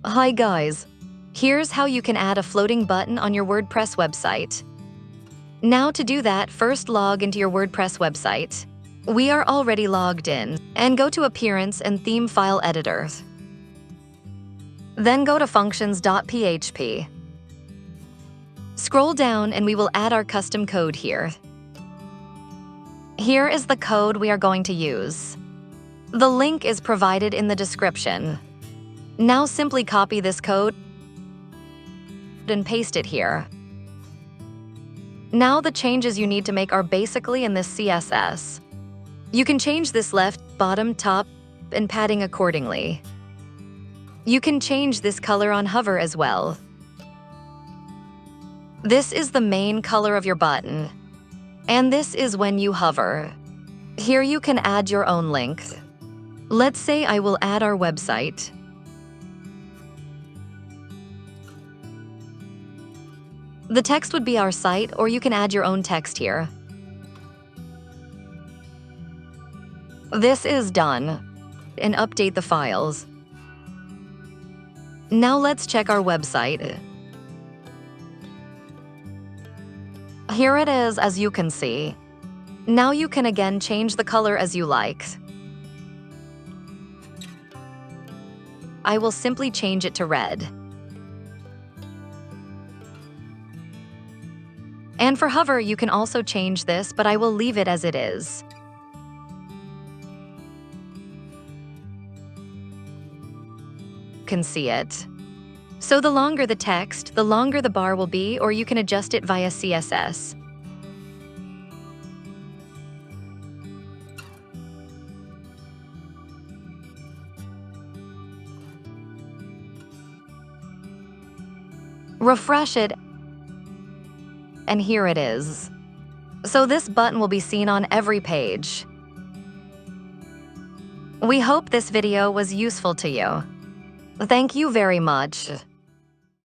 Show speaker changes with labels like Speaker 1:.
Speaker 1: Hi guys! Here's how you can add a floating button on your WordPress website. Now to do that, first log into your WordPress website. We are already logged in, and go to Appearance and Theme File Editor. Then go to functions.php. Scroll down and we will add our custom code here. Here is the code we are going to use. The link is provided in the description. Now simply copy this code and paste it here. Now the changes you need to make are basically in this CSS. You can change this left, bottom, top, and padding accordingly. You can change this color on hover as well. This is the main color of your button. And this is when you hover. Here you can add your own link. Let's say I will add our website. The text would be our site, or you can add your own text here. This is done. And update the files. Now let's check our website. Here it is, as you can see. Now you can again change the color as you like. I will simply change it to red. And for hover, you can also change this, but I will leave it as it is. You can see it. So the longer the text, the longer the bar will be, or you can adjust it via CSS. Refresh it, and here it is. So this button will be seen on every page. We hope this video was useful to you. Thank you very much.